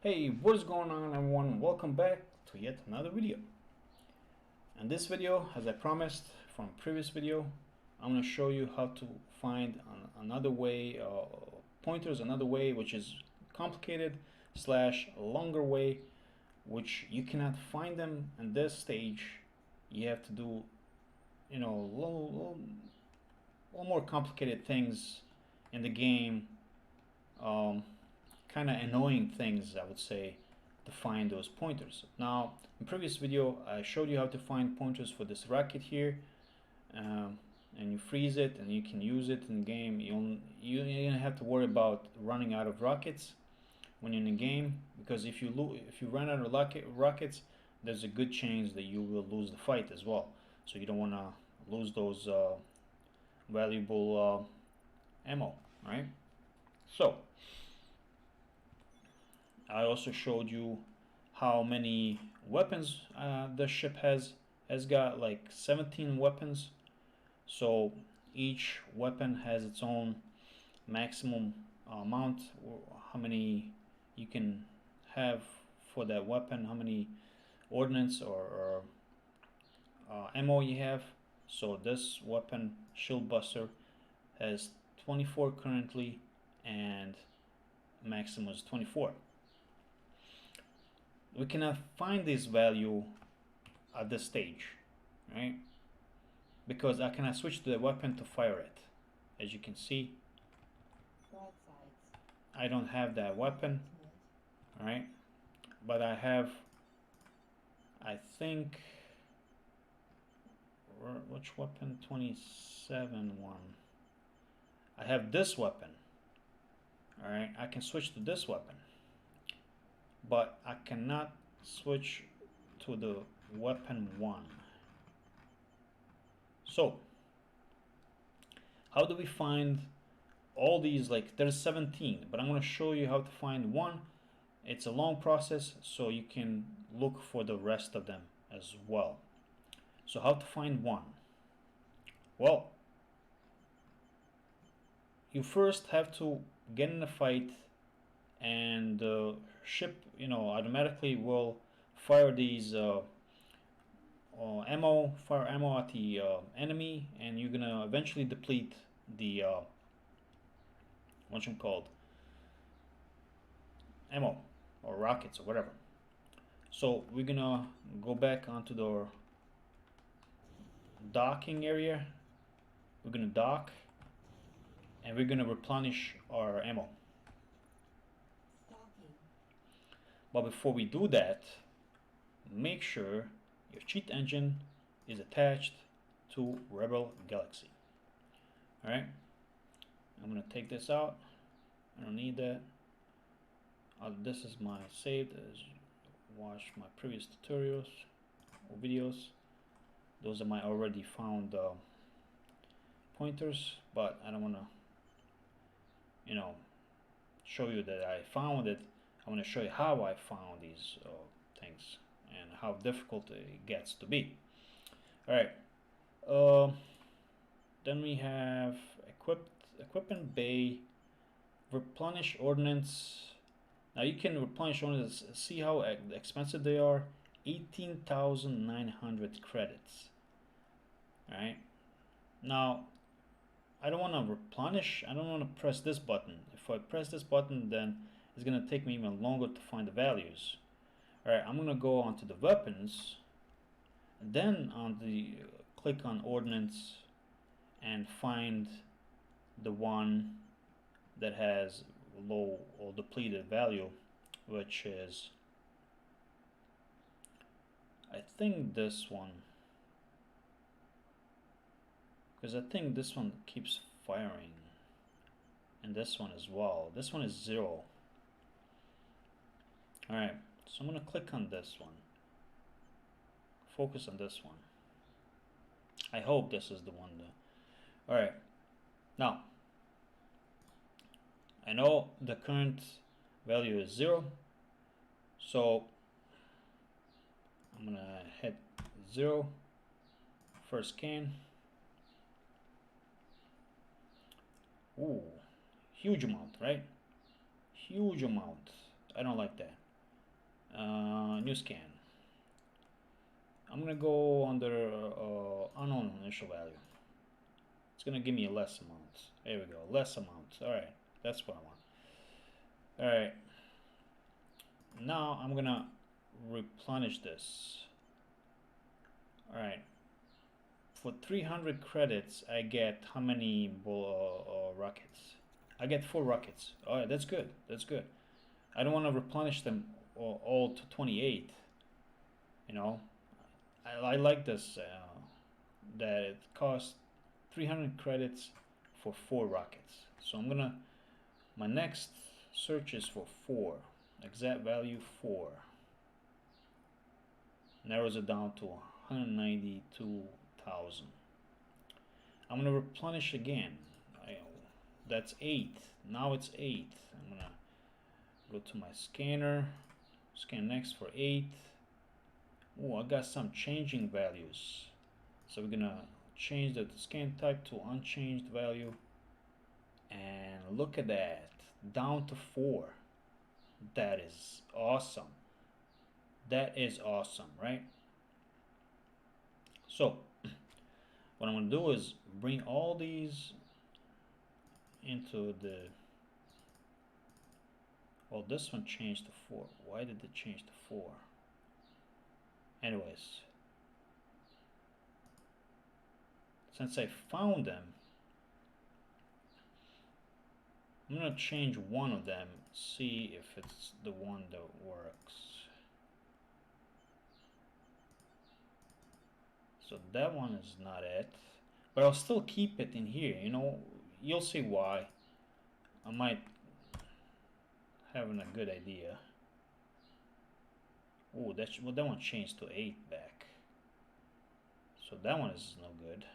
Hey, what is going on everyone? Welcome back to yet another video. In this video, as I promised from previous video, I'm going to show you how to find another way, pointers, another way which is complicated slash longer way, which you cannot find them in this stage. You have to do, little more complicated things in the game. Kind of annoying things, I would say, to find those pointers. Now, in previous video, I showed you how to find pointers for this rocket here, and you freeze it, and you can use it in the game. You don't have to worry about running out of rockets when you're in the game, because if you run out of rockets, there's a good chance that you will lose the fight as well. So you don't want to lose those valuable ammo, right? So I also showed you how many weapons the ship has got, like 17 weapons. So each weapon has its own maximum amount, or how many you can have for that weapon, how many ordnance or ammo you have. So this weapon, Shield Buster, has 24 currently, and maximum is 24. We cannot find this value at this stage, right? Because I cannot switch to the weapon to fire it. As you can see, I don't have that weapon, all right? But I have, I think, which weapon? 27 one. I have this weapon, all right? I can switch to this weapon, but I cannot switch to the weapon 1. So how do we find all these? Like, there's 17, but I'm going to show you how to find one. It's a long process, so you can look for the rest of them as well. So how to find one? Well, you first have to get in a fight, and the ship, automatically will fire these fire ammo at the enemy, and you're gonna eventually deplete the what's it called, ammo or rockets or whatever. So we're gonna go back onto the docking area. We're gonna dock, and we're gonna replenish our ammo. But before we do that, make sure your cheat engine is attached to Rebel Galaxy. Alright, I'm gonna take this out. I don't need that. This is my saved. Watch my previous tutorials or videos. Those are my already found pointers, but I don't want to, show you that I found it. I want to show you how I found these things and how difficult it gets to be. All right. Then we have equipment bay, replenish ordnance. Now you can replenish ordnance. See how expensive they are. 18,900 credits. All right. Now I don't want to replenish. I don't want to press this button. If I press this button, then it's going to take me even longer to find the values. Alright, I'm going to go onto the weapons, and then on the click on ordnance and find the one that has low or depleted value, which is, I think, this one. Because I think this one keeps firing, and this one as well. This one is 0. Alright, so I'm going to click on this one. Focus on this one. I hope this is the one though. Alright, now I know the current value is 0, so I'm going to hit 0, first scan. Ooh, huge amount, right? Huge amount. I don't like that. New scan. I'm gonna go under unknown initial value. It's gonna give me a less amount. There we go, less amount. All right, that's what I want. All right, now I'm gonna replenish this. All right, for 300 credits, I get how many rockets? I get 4 rockets. All right, that's good. That's good. I don't want to replenish them all to 28. You know, I like this that it costs 300 credits for 4 rockets. So I'm gonna, my next search is for 4, exact value 4. Narrows it down to 192,000. I'm gonna replenish again. That's 8. Now it's 8. I'm gonna go to my scanner, scan next for 8. Oh, I got some changing values. So we're gonna change the scan type to unchanged value. And look at that, down to 4. That is awesome. That is awesome, right? So what I'm gonna do is bring all these into the, well, this one changed to 4. Why did it change to 4? Anyways, since I found them, I'm gonna change one of them, see if it's the one that works. So that one is not it, but I'll still keep it in here. You know, you'll see why. I might have a good idea. Oh, well, that one changed to 8 back. So that one is no good.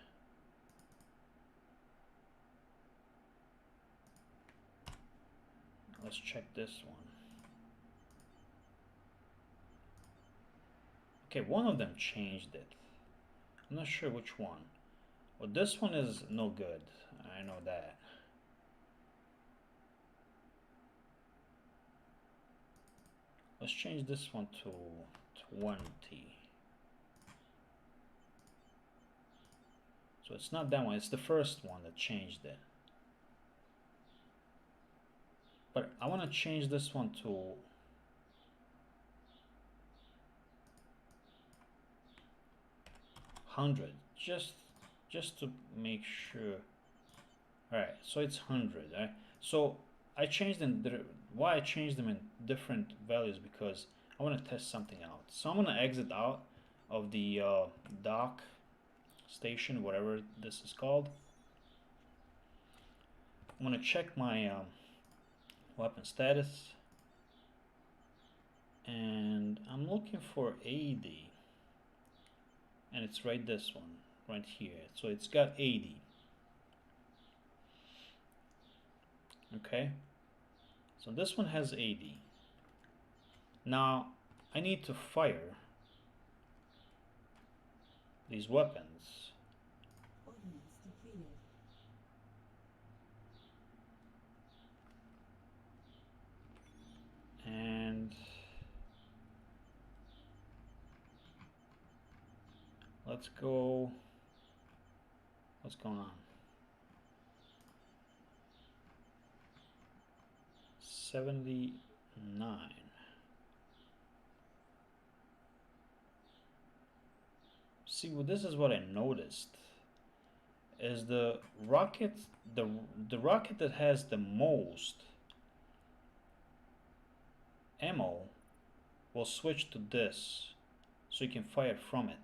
Let's check this one. Okay, one of them changed it. I'm not sure which one. Well, this one is no good. I know that. Let's change this one to 20. So it's not that one, it's the first one that changed it. But I want to change this one to 100, just to make sure. All right, so it's 100. Right? So I changed them. Why I changed them in different values, because I want to test something out. So I'm gonna exit out of the dock station, whatever this is called. I'm gonna check my weapon status, and I'm looking for AD, and it's right this one right here. So it's got 80. Okay, so this one has 80. Now I need to fire these weapons. And let's go. What's going on? 79. See, well, this is what I noticed. Is the rocket the rocket that has the most ammo will switch to this, so you can fire from it.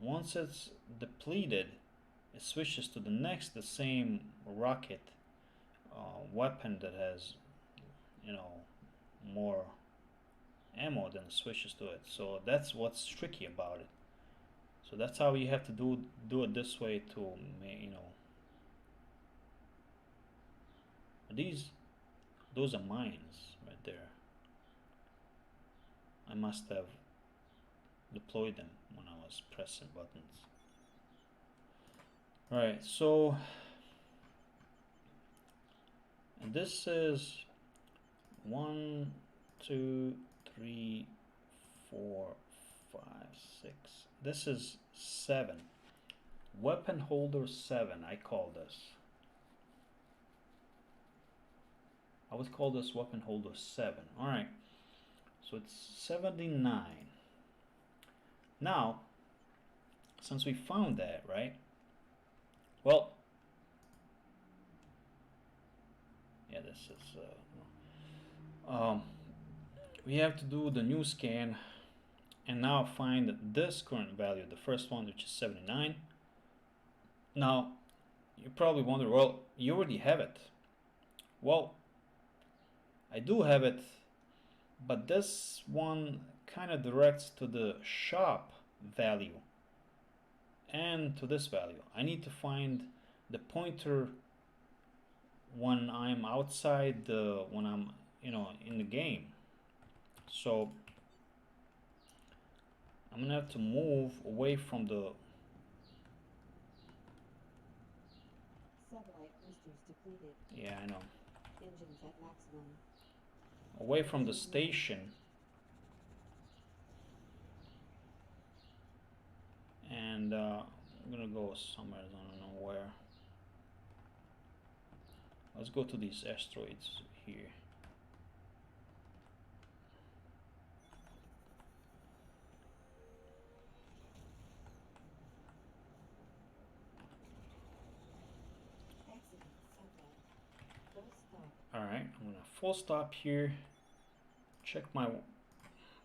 Once it's depleted, it switches to the next, the same rocket weapon that has, you know, more ammo, then it switches to it. So that's what's tricky about it. So that's how you have to do it this way to, you know. Those are mines right there. I must have deployed them when I was pressing buttons. Alright, so and this is 1 2, 3, 4, 5, 6. This is 7. Weapon holder 7, I call this. I would call this weapon holder 7. Alright, so it's 79. Now, since we found that, right? Well, yeah, this is we have to do the new scan and now find this current value, the first one, which is 79. Now, you probably wonder, well, you already have it. Well, I do have it, but this one kind of directs to the shop value and to this value. I need to find the pointer when I'm outside when I'm in the game. So I'm gonna have to move away from the satellite boosters depleted. yeah, I know. Engines at maximum. Away from the station, and I'm gonna go somewhere, I don't know where. Let's go to these asteroids here. Alright, I'm gonna full stop here. Check my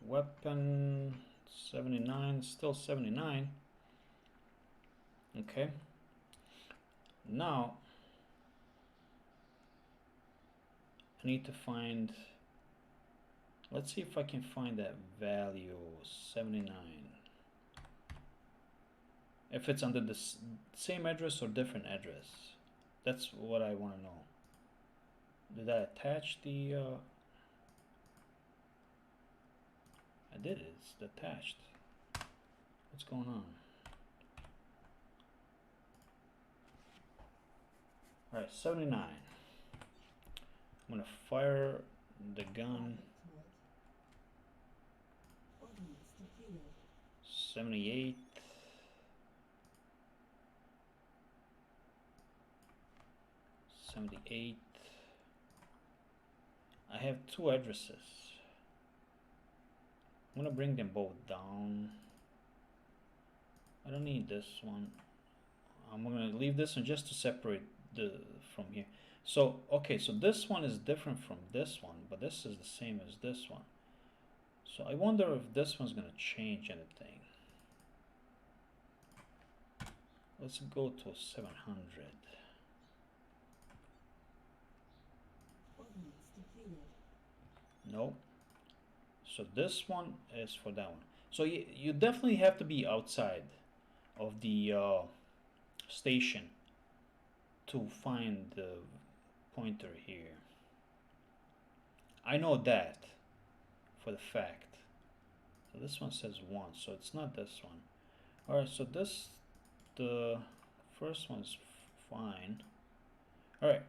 weapon. 79, still 79. Okay. Now I need to find, let's see if I can find that value 79. If it's under the same address or different address. That's what I want to know. Did I attach the I did it, it's attached. What's going on? Alright, 79. I'm gonna fire the gun. 78. 78. I have two addresses. I'm gonna bring them both down. I don't need this one. I'm gonna leave this one just to separate from here. So okay, so this one is different from this one, but this is the same as this one. So I wonder if this one's gonna change anything. Let's go to 700. Nope. So this one is for that one. So you definitely have to be outside of the station to find the pointer here. I know that for the fact. So this one says 1, so it's not this one. Alright, so the first one's fine. Alright,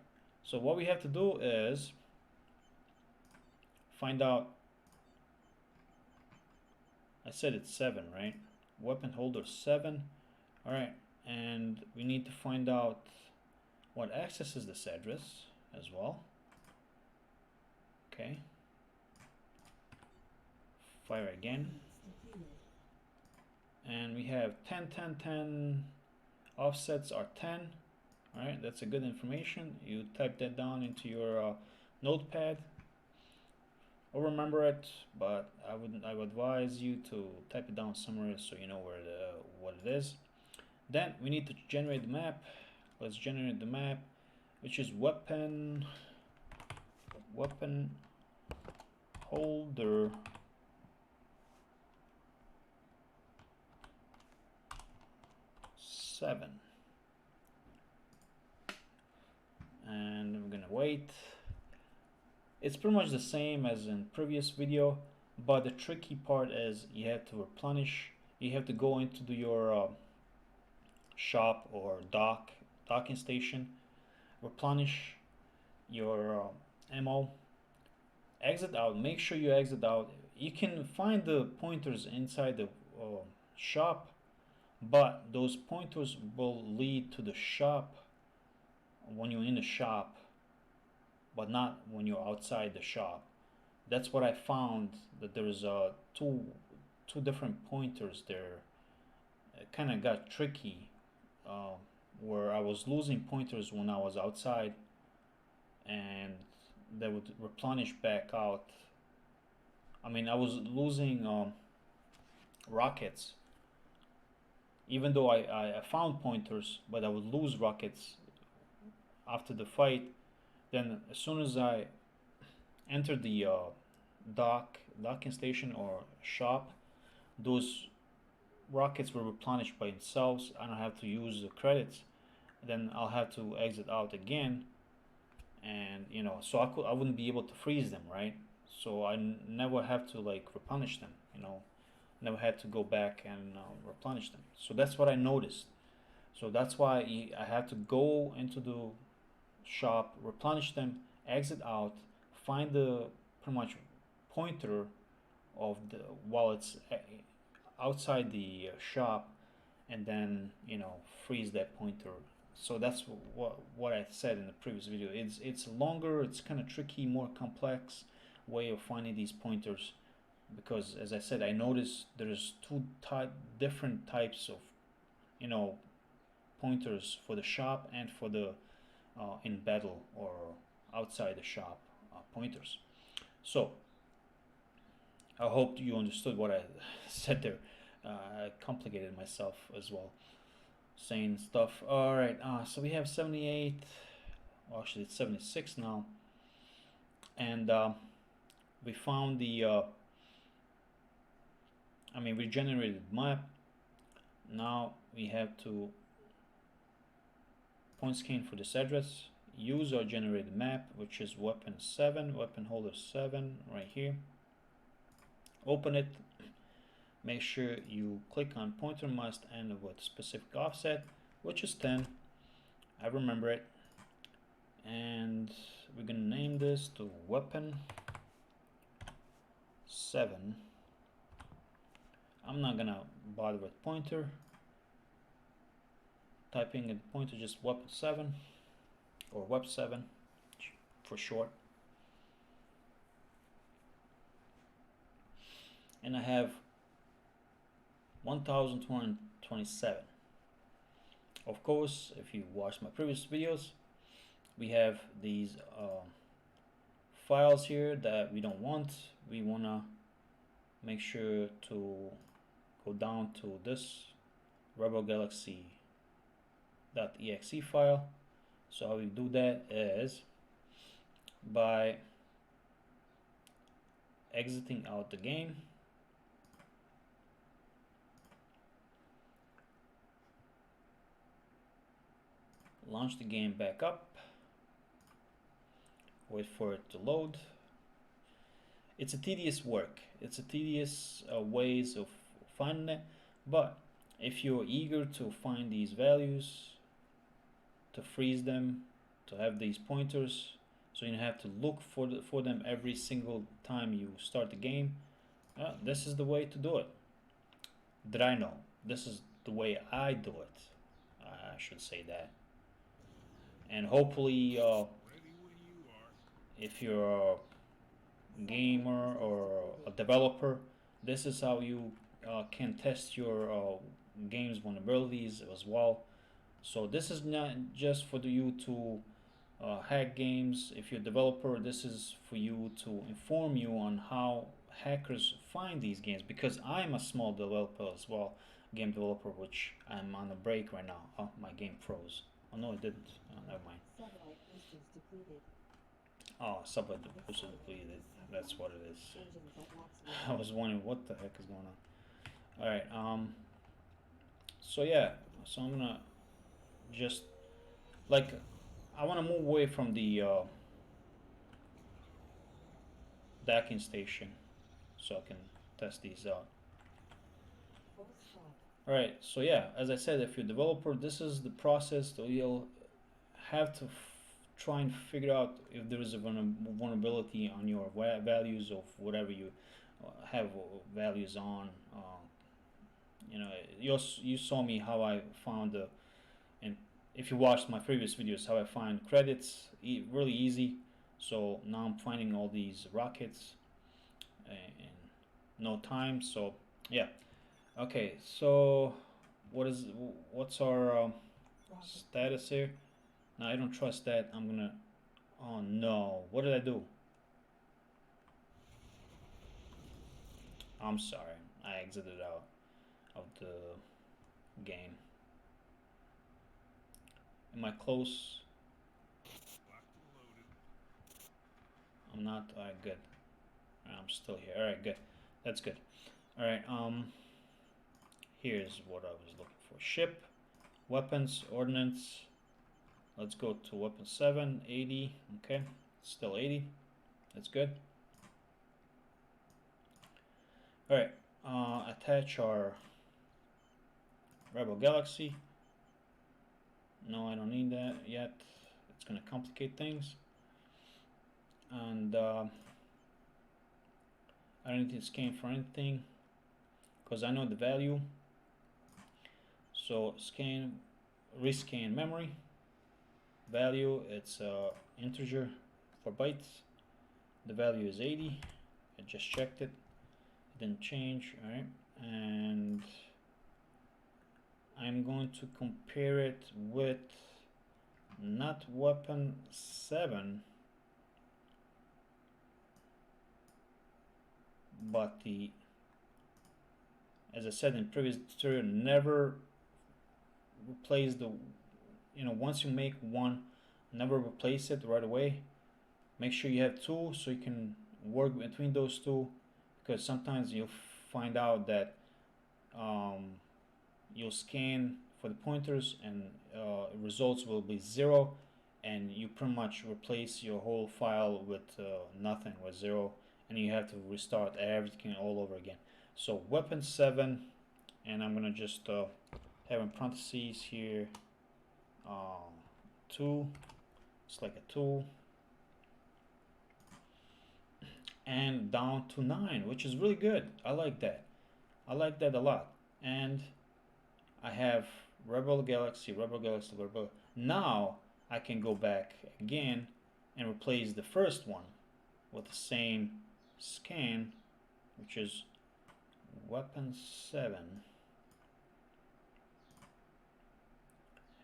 so what we have to do is find out. I said it's 7, right? Weapon holder 7. Alright, and we need to find out what accesses this address as well. Okay. Fire again. And we have 10, 10, 10. Offsets are 10. Alright, that's a good information. You type that down into your notepad or remember it, but I would advise you to type it down somewhere so you know what it is. Then we need to generate the map. Let's generate the map, which is weapon holder 7. And we're gonna wait. It's pretty much the same as in previous video, but the tricky part is you have to replenish. You have to go into your shop or docking station, replenish your ammo, exit out. Make sure you exit out. You can find the pointers inside the shop, but those pointers will lead to the shop when you're in the shop, but not when you're outside the shop. That's what I found, that there's two different pointers there. It kind of got tricky, uh, where I was losing pointers when I was outside, and they would replenish back out. I mean, I was losing rockets, even though I found pointers, but I would lose rockets after the fight. Then as soon as I entered the docking station or shop, those rockets were replenished by themselves. I don't have to use the credits. Then I'll have to exit out again, and so I wouldn't be able to freeze them, right? So never have to like replenish them. Never had to go back and replenish them. So that's what I noticed. So that's why I had to go into the shop, replenish them, exit out, find the pretty much pointer of the while it's outside the shop, and then freeze that pointer. So that's what I said in the previous video. It's longer, it's kind of tricky, more complex way of finding these pointers, because as I said, I noticed there's different types of you know pointers for the shop and for the in battle or outside the shop pointers. So I hope you understood what I said there. I complicated myself as well saying stuff. All right, so we have 78. Well, actually, it's 76 now, and we found the. We generated map. Now we have to point scan for this address. Use our generated map, which is weapon 7, weapon holder 7, right here. Open it. Make sure you click on pointer must end with specific offset, which is 10. I remember it. And we're gonna name this to weapon 7. I'm not gonna bother with pointer. Typing in pointer just weapon 7 or web 7 for short. And I have 1227. Of course, if you watch my previous videos, we have these files here that we don't want. We wanna make sure to go down to this Rebel Galaxy .exe file. So how we do that is by exiting out the game, launch the game back up, wait for it to load. It's a tedious work. It's a tedious ways of finding it, but if you're eager to find these values, to freeze them, to have these pointers, so you have to look for them every single time you start the game, this is the way to do it. That I know. This is the way I do it. I should say that. And hopefully, if you're a gamer or a developer, this is how you can test your game's vulnerabilities as well. So this is not just for you to hack games. If you're a developer, this is for you to inform you on how hackers find these games, because I'm a small developer as well, game developer, which I'm on a break right now. Oh, my game froze. Oh no, it didn't. Oh, never mind. Satellite boosters depleted. Oh, subway boosters depleted. That's what it is. Engines at I maximum. was wondering what the heck is going on. All right. So yeah. So I'm gonna just like I want to move away from the docking station so I can test these out. Full stop. Alright, so yeah, as I said, if you're a developer, this is the process that you'll have to try and figure out if there is a vulnerability on your values of whatever you have values on. You know, you saw me how I found the, and if you watched my previous videos, how I find credits really easy. So now I'm finding all these rockets in no time. So yeah, okay. So what's our Rocket. status here? Now I don't trust that. I'm gonna. Oh no! What did I do? I'm sorry. I exited out of the game. Am I close? I'm not. Alright, good. I'm still here. Alright, good. That's good. Alright, here's what I was looking for. Ship, weapons, ordnance. Let's go to weapon 7, 80. Okay, still 80. That's good. Alright, attach our Rebel Galaxy. No, I don't need that yet. It's gonna complicate things. And I don't need to scan for anything because I know the value. So scan, rescan memory. Value, it's integer for bytes. The value is 80. I just checked it. It didn't change. Alright. And I'm going to compare it with not weapon 7, but the, as I said in previous tutorial, never replace the, once you make one, never replace it right away. Make sure you have two so you can work between those two, because sometimes you'll find out that you'll scan for the pointers and results will be 0, and you pretty much replace your whole file with nothing, with 0, and you have to restart everything all over again. So weapon 7, and I'm gonna just have in parentheses here 2, it's like a 2, and down to 9, which is really good. I like that. I like that a lot. And I have Rebel Galaxy, Rebel Galaxy, Rebel. Now I can go back again and replace the first one with the same scan, which is weapon 7.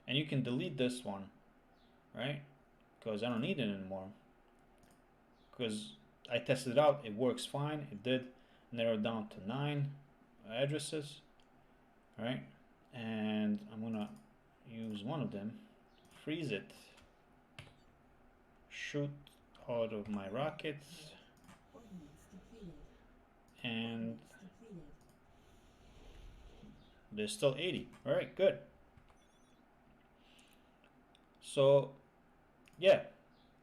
And you can delete this one, right? Because I don't need it anymore. Because I tested it out, it works fine. It did narrow down to 9 addresses, right? And I'm gonna use one of them, freeze it, shoot out of my rockets, Ordnance depleted. and Ordnance depleted. there's still 80. All right, good. So yeah,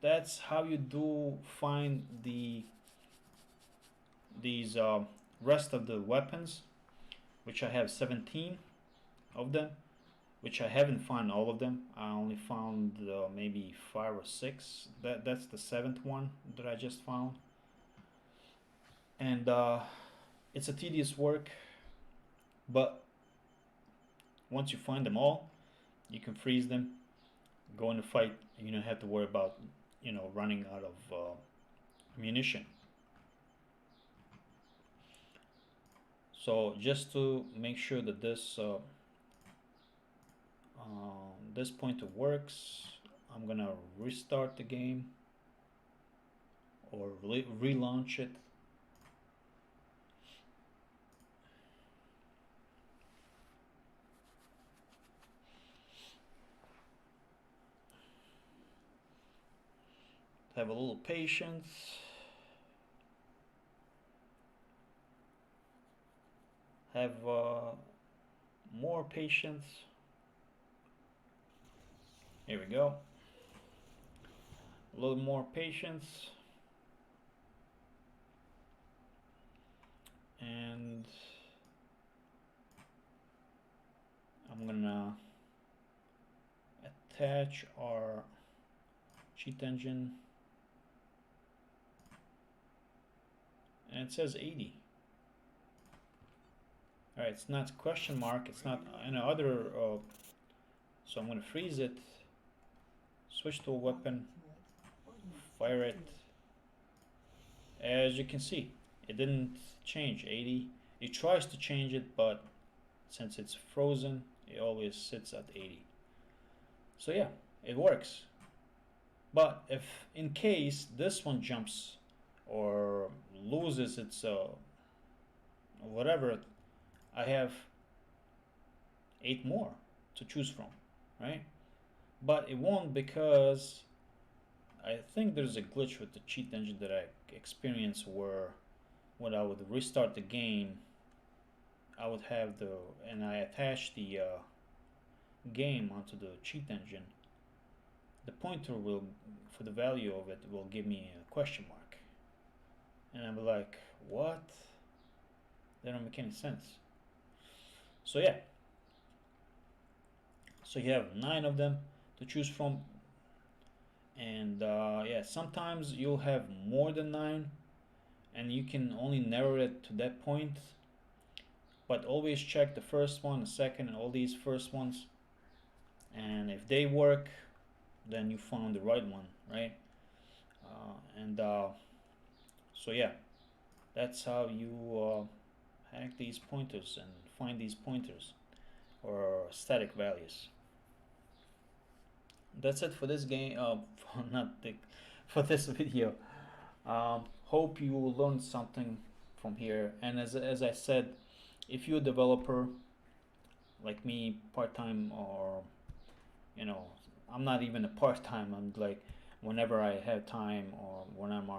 that's how you do find these rest of the weapons, which I have 17 of them, which I haven't found all of them. I only found maybe 5 or 6. That's the 7th one that I just found, and it's a tedious work, but once you find them all, you can freeze them, go in a fight, and you don't have to worry about running out of ammunition. So just to make sure that this pointer works, I'm gonna restart the game or relaunch it. Have a little patience. Have more patience. Here we go. A little more patience. And I'm gonna attach our cheat engine, and it says 80. All right, it's not question mark, it's not any other, so I'm gonna freeze it, switch to a weapon, fire it. As you can see, it didn't change 80. It tries to change it, but since it's frozen, it always sits at 80. So yeah, it works. But if in case this one jumps or loses its whatever, I have 8 more to choose from, right? But it won't, because I think there's a glitch with the cheat engine that I experienced where when I would restart the game, I would have and I attach the game onto the cheat engine, the pointer will, for the value of it, will give me a question mark. And I'm like, what? That don't make any sense. So yeah. So you have 9 of them to choose from. And yeah, sometimes you'll have more than 9 and you can only narrow it to that point. But always check the first one, the second, and all these first ones. And if they work, then you found the right one, right? And so yeah, that's how you hack these pointers and find these pointers or static values. That's it for this game. Not the, for this video. Hope you learned something from here. And as I said, if you're a developer like me, part time, or you know, I'm not even a part time. I'm like, whenever I have time or when I'm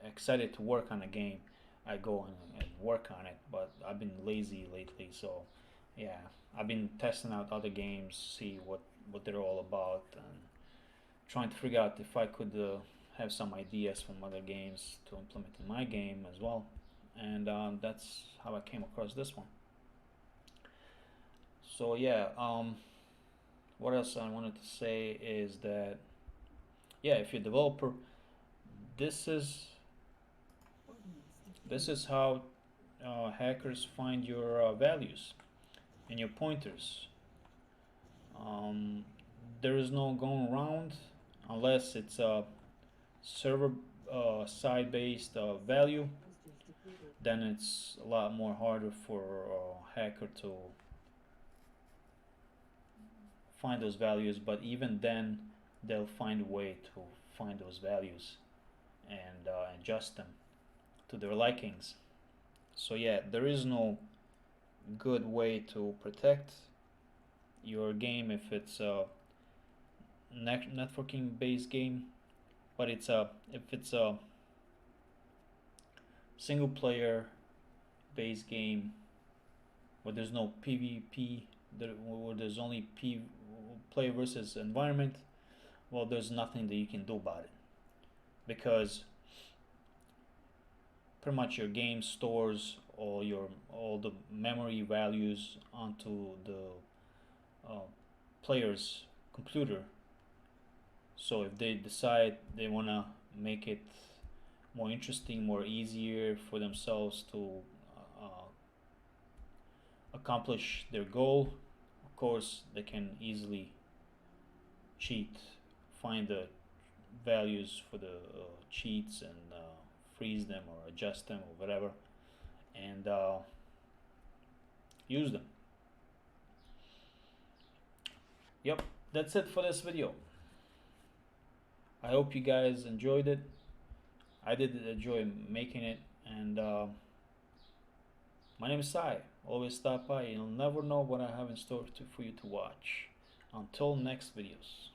excited to work on a game, I go and work on it. But I've been lazy lately, so yeah, I've been testing out other games, see what they're all about, and trying to figure out if I could have some ideas from other games to implement in my game as well. And that's how I came across this one. So yeah, what else I wanted to say is that yeah, if you're a developer, this is this is how hackers find your values and your pointers. Um, there is no going around unless it's a server side based value. Then it's a lot more harder for a hacker to find those values. But even then, they'll find a way to find those values and adjust them to their likings. So yeah, there is no good way to protect your game if it's a networking based game. But if it's a single player based game where there's no PvP, where there's only player versus environment, well, there's nothing that you can do about it, because pretty much your game stores all the memory values onto the uh, player's computer. So if they decide they want to make it more interesting, more easier for themselves to uh, accomplish their goal, of course they can easily cheat, find the values for the cheats and freeze them or adjust them or whatever, and use them. Yep, that's it for this video. I hope you guys enjoyed it. I did enjoy making it, and my name is Sai. Always stop by. You'll never know what I have in store for you to watch. Until next videos.